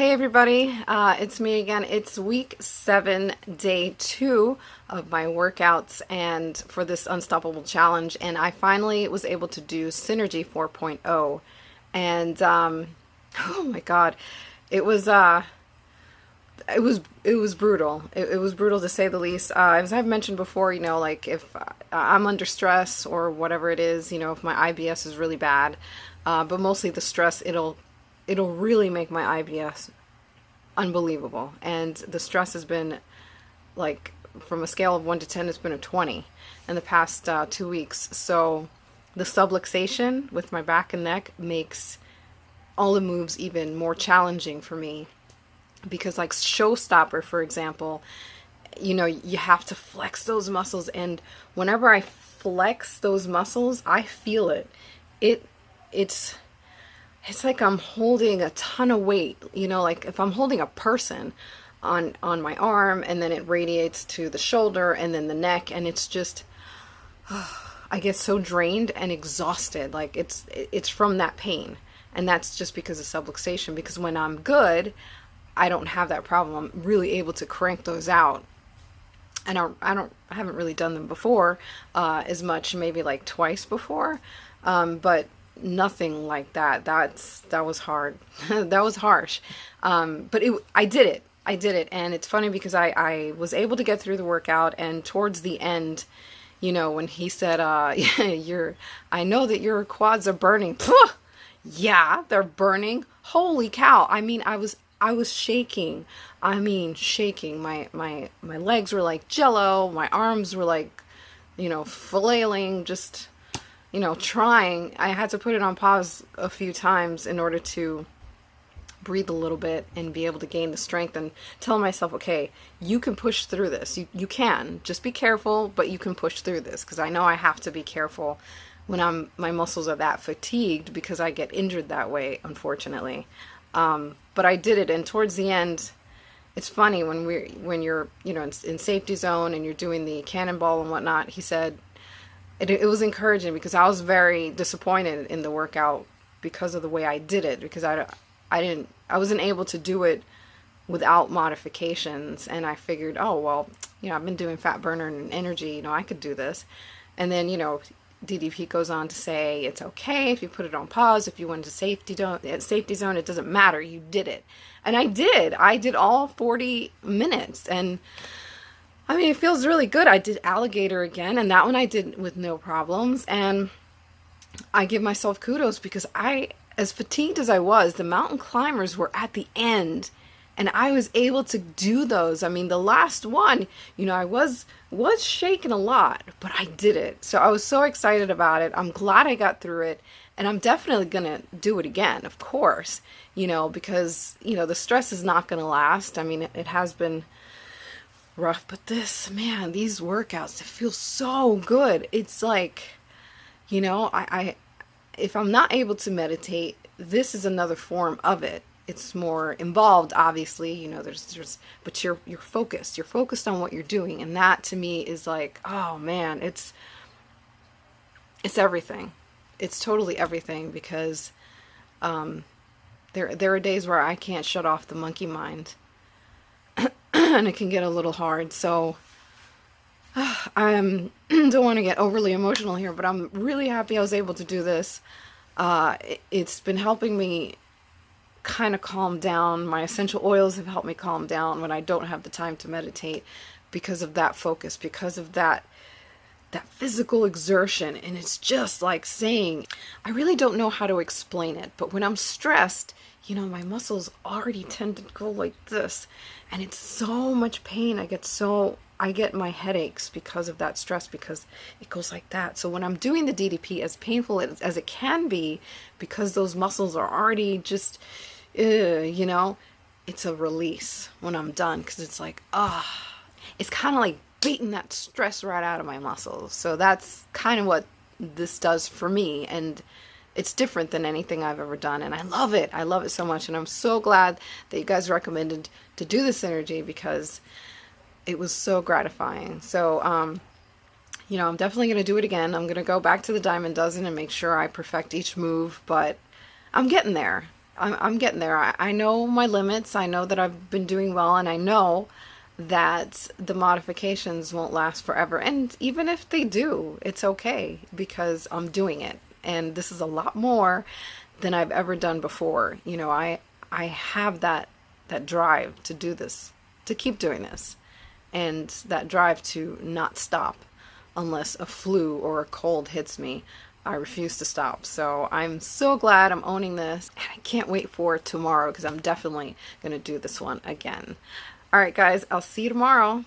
Hey everybody, it's me again. It's week 7, day 2 of my workouts and for this Unstoppable Challenge, and I finally was able to do Synergy 4.0, and oh my God, it was brutal. It was brutal to say the least. As I've mentioned before, like if I'm under stress or whatever it is, if my IBS is really bad, but mostly the stress, it'll really make my IBS unbelievable. And the stress has been like, from a scale of 1 to 10, it's been a 20 in the past 2 weeks. So the subluxation with my back and neck makes all the moves even more challenging for me. Because like showstopper, for example, you have to flex those muscles. And whenever I flex those muscles, I feel it. It's like I'm holding a ton of weight, like if I'm holding a person on my arm, and then it radiates to the shoulder and then the neck, and it's just, I get so drained and exhausted. Like it's from that pain. And that's just because of subluxation, because when I'm good, I don't have that problem. I'm really able to crank those out. I haven't really done them before, as much, maybe like twice before. But nothing like that. That was hard. That was harsh. But I did it. And it's funny because I was able to get through the workout, and towards the end, when he said, I know that your quads are burning. Yeah, they're burning. Holy cow. I mean, I was shaking. Shaking. My legs were like jello. My arms were like, flailing, just, trying. I had to put it on pause a few times in order to breathe a little bit and be able to gain the strength and tell myself, okay, you can push through this. You can. Just be careful, but you can push through this, because I know I have to be careful when my muscles are that fatigued, because I get injured that way, unfortunately. But I did it, and towards the end, it's funny when you're in safety zone and you're doing the cannonball and whatnot. He said it was encouraging, because I was very disappointed in the workout because of the way I did it, because I wasn't able to do it without modifications, and I figured, oh well, I've been doing fat burner and energy, I could do this. And then DDP goes on to say it's okay if you put it on pause. If you went to safety zone, it doesn't matter. You did it. And I did all 40 minutes. And it feels really good. I did alligator again, and that one I did with no problems. And I give myself kudos, because as fatigued as I was, the mountain climbers were at the end, and I was able to do those. The last one, I was shaking a lot, but I did it. So I was so excited about it. I'm glad I got through it, and I'm definitely going to do it again, of course, because, the stress is not going to last. It has been rough, but these workouts, it feels so good. It's like, if I'm not able to meditate, this is another form of it. It's more involved, obviously, but you're focused. You're focused on what you're doing, and that to me is like, oh man, it's everything. It's totally everything, because there are days where I can't shut off the monkey mind, and it can get a little hard. So I don't want to get overly emotional here, but I'm really happy I was able to do this. It's been helping me kind of calm down. My essential oils have helped me calm down when I don't have the time to meditate, because of that focus, because of that physical exertion. And it's just like saying, I really don't know how to explain it, but when I'm stressed, my muscles already tend to go like this, and it's so much pain. I get my headaches because of that stress, because it goes like that. So when I'm doing the DDP, as painful as it can be, because those muscles are already just, it's a release when I'm done, because it's like, it's kind of like beating that stress right out of my muscles. So that's kind of what this does for me, and it's different than anything I've ever done, and I love it. I love it so much, and I'm so glad that you guys recommended to do this energy, because it was so gratifying. So, I'm definitely going to do it again. I'm going to go back to the Diamond Dozen and make sure I perfect each move, but I'm getting there. I'm getting there. I know my limits. I know that I've been doing well, and I know that the modifications won't last forever. And even if they do, it's okay because I'm doing it. And this is a lot more than I've ever done before. You know, I have that drive to do this, to keep doing this, and that drive to not stop unless a flu or a cold hits me. I refuse to stop. So I'm so glad I'm owning this, and I can't wait for tomorrow because I'm definitely going to do this one again. All right, guys, I'll see you tomorrow.